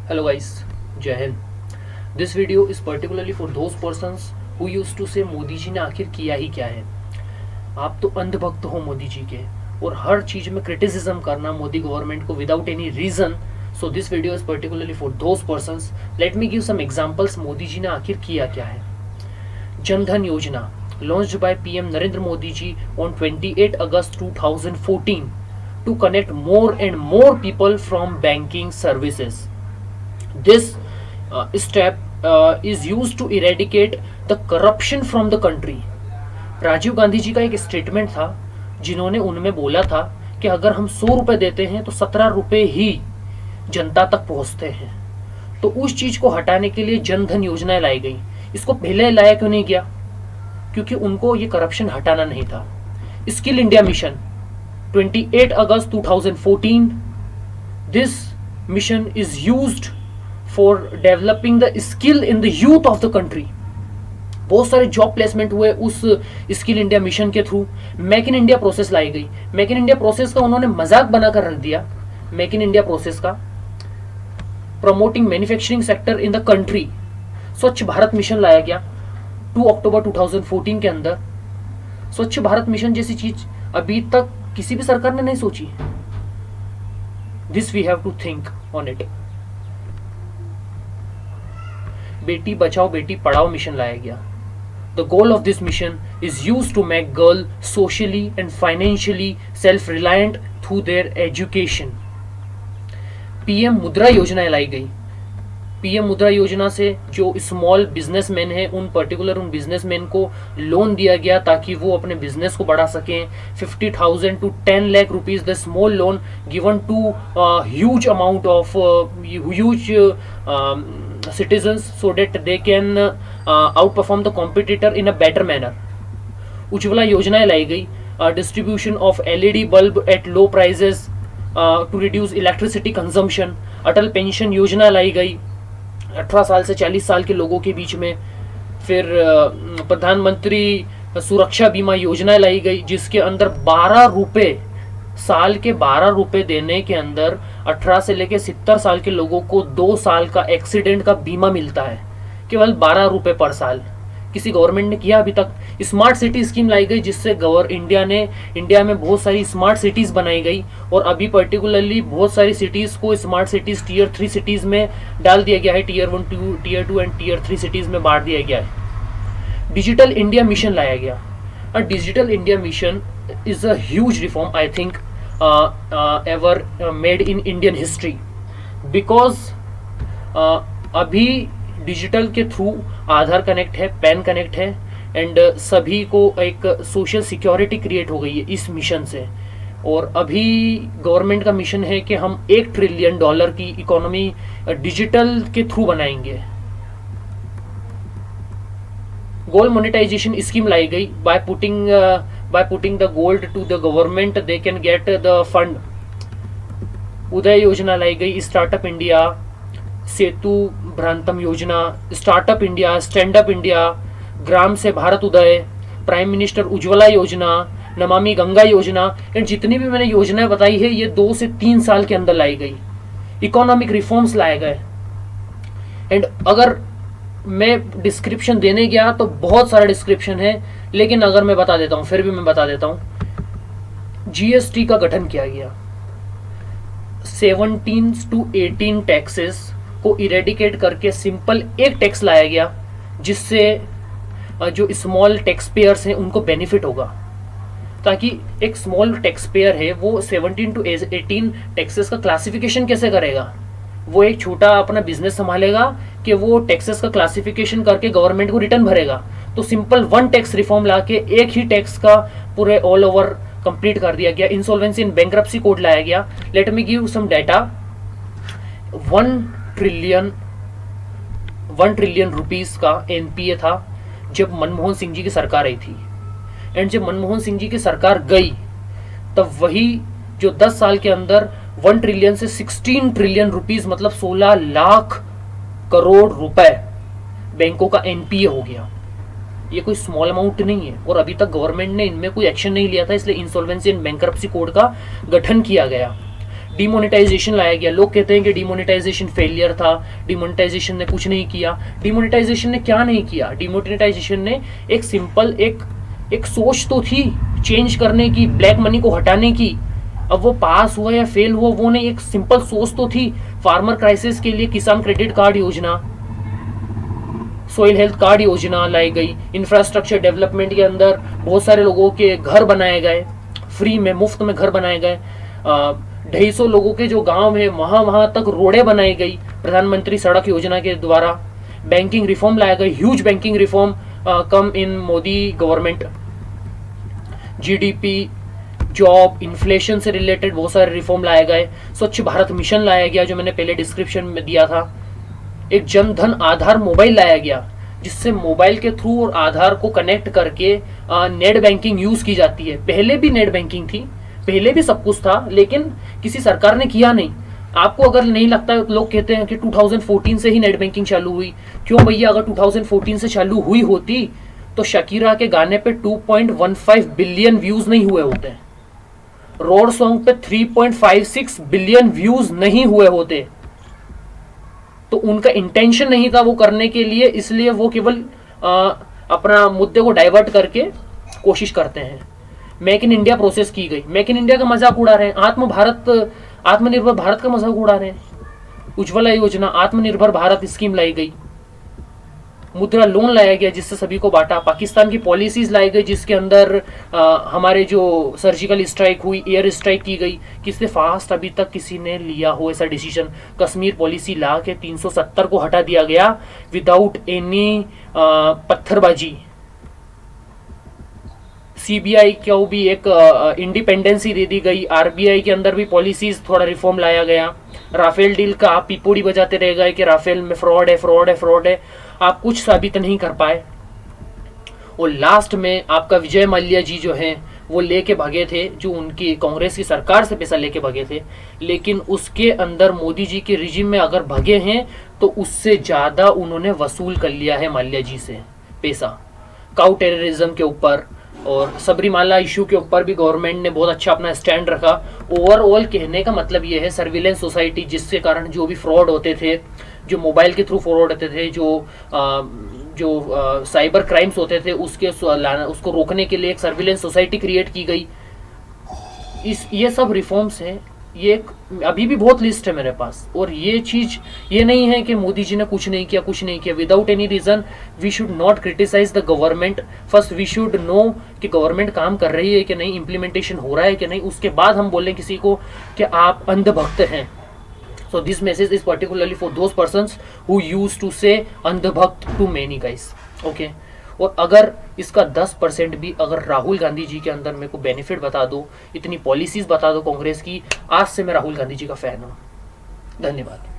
Hello guys, Jai Hind. This video is particularly for those persons who used to say Modi ji ने आखिर किया ही क्या है। आप तो अंधभक्त हो मोदी जी के और हर चीज में क्रिटिसिज्म करना मोदी गवर्नमेंट को without any reason. So this video is particularly for those persons. Let me give some examples Modi ji ने आखिर किया क्या है। जनधन योजना launched by PM Narendra Modi ji on 28 August 2014 to connect more and more people from banking services. This step is used to eradicate the corruption from the country. Rajiv Gandhi ji का एक statement था जिन्होंने उनमें बोला था कि अगर हम 100 रुपए देते हैं तो 17 रुपए ही जनता तक पहुंचते हैं। तो उस चीज को हटाने के लिए जनधन योजना लाई गई। इसको पहले लाया क्यों नहीं गया? क्योंकि उनको ये करप्शन हटाना नहीं था। स्किल इंडिया मिशन 28 अगस्त 2014, this mission is used for developing the skill in the youth of the country. बहुत सारे जॉब प्लेसमेंट हुए उस स्किल इंडिया मिशन के through. Make in India process लाई गई। मेक इन इंडिया प्रोसेस का उन्होंने मजाक बनाकर रख दिया। मेक इन इंडिया प्रोसेस का promoting manufacturing sector in the country. स्वच्छ भारत मिशन लाया गया 2 अक्टूबर 2014 के अंदर। स्वच्छ भारत मिशन जैसी चीज अभी तक किसी भी सरकार ने नहीं सोची। This we have to think on it. Beti Bachao Beti Padhao mission लाया गया। The goal of this mission is use to make girl socially and financially self reliant through their education. PM Mudra Yojana लाई गई। पीएम मुद्रा योजना से जो स्मॉल बिजनेसमैन है उन बिजनेसमैन को लोन दिया गया ताकि वो अपने बिजनेस को बढ़ा सकें। 50,000 to 10 lakh rupees the small loan given to huge amount of huge citizens so that they can outperform the competitor in a better manner. Ujjwala योजनाएं लाई गई। Distribution of LED bulb at low prices to reduce electricity consumption. Atal pension Yojana लाई गई 18 साल से 40 साल के लोगों के बीच में। फिर प्रधानमंत्री सुरक्षा बीमा योजना लाई गई जिसके अंदर 12 रुपए साल के 12 रुपए देने के अंदर 18 से लेके 70 साल के लोगों को 2 साल का एक्सीडेंट का बीमा मिलता है। केवल 12 रुपए पर साल। किसी गवर्नमेंट ने किया अभी तक? स्मार्ट सिटी स्कीम लाई गई जिससे इंडिया में बहुत सारी स्मार्ट सिटीज बनाई गई और अभी पर्टिकुलरली बहुत सारी सिटीज को स्मार्ट सिटीज टीयर 3 सिटीज में डाल दिया गया है। Tier 1 tier 2 and tier 3 cities में बांट दिया गया है। डिजिटल इंडिया मिशन लाया गया। Digital India mission is a huge reform I think ever made in Indian history because अभी डिजिटल के थ्रू आधार कनेक्ट है, पैन कनेक्ट है एंड सभी को एक सोशल सिक्योरिटी क्रिएट हो गई है इस मिशन से। और अभी गवर्नमेंट का मिशन है कि हम $1 ट्रिलियन की इकोनॉमी डिजिटल के थ्रू बनाएंगे। गोल्ड मोनेटाइजेशन स्कीम लाई गई। by putting the gold to the government they can get the fund. उदय योजना लाई गई। Startup India, Setu Bharatam Yojana, startup India, stand up India, Gram से भारत उदय, प्राइम मिनिस्टर उज्ज्वला योजना, नमामि गंगा योजना। एंड जितनी भी मैंने योजनाएं बताई है ये 2 से 3 साल के अंदर लाई गई। इकोनॉमिक रिफॉर्म्स लाए गए। एंड अगर मैं डिस्क्रिप्शन देने गया तो बहुत सारा डिस्क्रिप्शन है लेकिन अगर मैं बता देता हूं, फिर भी मैं बता देता हूं। जीएसटी का गठन किया गया। 17 to 18 टैक्सेस को इरेडिकेट करके सिंपल एक टैक्स लाया गया जिससे जो स्मॉल टैक्स पेयर्स हैं उनको बेनिफिट होगा। ताकि एक स्मॉल टैक्स पेयर है वो 17 to 18 टैक्सेस का क्लासिफिकेशन कैसे करेगा? वो एक छोटा अपना बिजनेस संभालेगा कि वो टैक्सेस का क्लासिफिकेशन करके गवर्नमेंट को रिटर्न भरेगा। तो सिंपल 1 टैक्स रिफॉर्म लाके एक ही टैक्स का पूरे ऑल ओवर कंप्लीट कर दिया गया। इंसॉल्वेंसी एंड बैंक्रप्सी कोड लाया गया। Let me give some data. 1 trillion rupees का एनपीए था जब मनमोहन सिंह जी की सरकार आई थी। एंड जब मनमोहन सिंह जी की सरकार गई तब वही जो 10 साल के अंदर 1 ट्रिलियन से 16 ट्रिलियन रुपीस मतलब 16 लाख करोड़ रुपए बैंकों का एनपीए हो गया। ये कोई स्मॉल अमाउंट नहीं है और अभी तक गवर्नमेंट ने इनमें कोई एक्शन नहीं लिया था, इसलिए इंसॉल्वेंसी एंड बैंक्रप्सी कोड का गठन किया गया। डिमोनेटाइजेशन लाया गया। लोग कहते हैं कि डिमोनेटाइजेशन फेलियर था, डिमोनेटाइजेशन ने कुछ नहीं किया। डिमोनेटाइजेशन ने क्या नहीं किया? डिमोनेटाइजेशन ने एक सिंपल एक सोच तो थी चेंज करने की, ब्लैक मनी को हटाने की। अब वो पास हुआ या फेल हुआ वो नहीं, एक सिंपल सोच तो थी। फार्मर क्राइसिस के लिए किसान क्रेडिट कार्ड योजना, सोइल हेल्थ कार्ड योजना लाई गई। इंफ्रास्ट्रक्चर डेवलपमेंट के अंदर बहुत सारे लोगों के घर बनाए गए, फ्री में, मुफ्त में घर बनाए गए। 250 लोगों के जो गांव है वहां तक रोडें बनाई गई प्रधानमंत्री सड़क योजना के द्वारा। बैंकिंग रिफॉर्म लाया गया, huge banking reform come in Modi government. GDP, job, inflation से रिलेटेड बहुत सारे रिफॉर्म लाए गए। स्वच्छ भारत मिशन लाया गया जो मैंने पहले डिस्क्रिप्शन में दिया था। एक जन धन आधार मोबाइल लाया गया जिससे मोबाइल के थ्रू और आधार को कनेक्ट करके नेट बैंकिंग यूज की जाती है। पहले भी नेट बैंकिंग थी, पहले भी सब कुछ था, लेकिन किसी सरकार ने किया नहीं। आपको अगर नहीं लगता, लोग कहते हैं कि 2014 से ही नेट बैंकिंग चालू हुई। क्यों भैया? अगर 2014 से चालू हुई होती तो शकीरा के गाने पे 2.15 बिलियन व्यूज नहीं हुए होते, रोड सॉन्ग पे 3.56 बिलियन व्यूज नहीं हुए होते। तो उनका इंटेंशन नहीं था वो करने के लिए, इसलिए वो केवल अपना मुद्दे को डाइवर्ट करके कोशिश करते हैं। मेक इन इंडिया प्रोसेस की गई, मेक इन इंडिया का मजाक उड़ा रहे हैं, आत्मनिर्भर भारत का मजाक उड़ा रहे हैं। उज्ज्वला योजना, आत्मनिर्भर भारत स्कीम लाई गई। मुद्रा लोन लाया गया जिससे सभी को बांटा। पाकिस्तान की पॉलिसीज लाई गई जिसके अंदर हमारे जो सर्जिकल स्ट्राइक हुई, एयर स्ट्राइक की गई। किससे फास्ट अभी तक किसी ने लिया हो ऐसा डिसीजन? कश्मीर पॉलिसी ला के 370 को हटा दिया गया विदाउट एनी पत्थरबाजी। सीबीआई को भी एक इंडिपेंडेंसी दे दी गई। आरबीआई के अंदर भी पॉलिसीज थोड़ा रिफॉर्म लाया गया। राफेल डील का आप पिपोड़ी बजाते रह गए कि राफेल में फ्रॉड है, फ्रॉड है, फ्रॉड है, आप कुछ साबित नहीं कर पाए। और लास्ट में आपका विजय माल्या जी जो हैं वो लेके भागे थे, जो उनकी कांग्रेस की सरकार से पैसा लेके भागे थे, लेकिन उसके अंदर मोदी जी के रिजिम में अगर भागे हैं तो उससे ज्यादा उन्होंने वसूल कर लिया है माल्या जी से पैसा। काउ टेररिज्म के ऊपर और सबरीमाला इशू के ऊपर भी गवर्नमेंट ने बहुत अच्छा अपना स्टैंड रखा। ओवरऑल कहने का मतलब ये है, सर्विलेंस सोसाइटी जिसके कारण जो भी फ्रॉड होते थे, जो मोबाइल के थ्रू फ्रॉड होते थे, जो साइबर क्राइम्स होते थे, उसको रोकने के लिए एक सर्विलेंस सोसाइटी क्रिएट की गई। ये सब रिफॉर्म्स हैं। ये एक अभी भी बहुत लिस्ट है मेरे पास। और ये चीज ये नहीं है कि मोदी जी ने कुछ नहीं किया without any reason. We should not criticise the government. First we should know कि गवर्नमेंट काम कर रही है कि नहीं, इम्प्लीमेंटेशन हो रहा है कि नहीं, उसके बाद हम बोलें किसी को कि आप अंधभक्त हैं। So this message is particularly for those persons who used to say अंधभक्त to many guys. Okay? और अगर इसका 10% भी अगर राहुल गांधी जी के अंदर मेरे को बेनिफिट बता दो, इतनी पॉलिसीज बता दो कांग्रेस की, आज से मैं राहुल गांधी जी का फैन हूँ। धन्यवाद।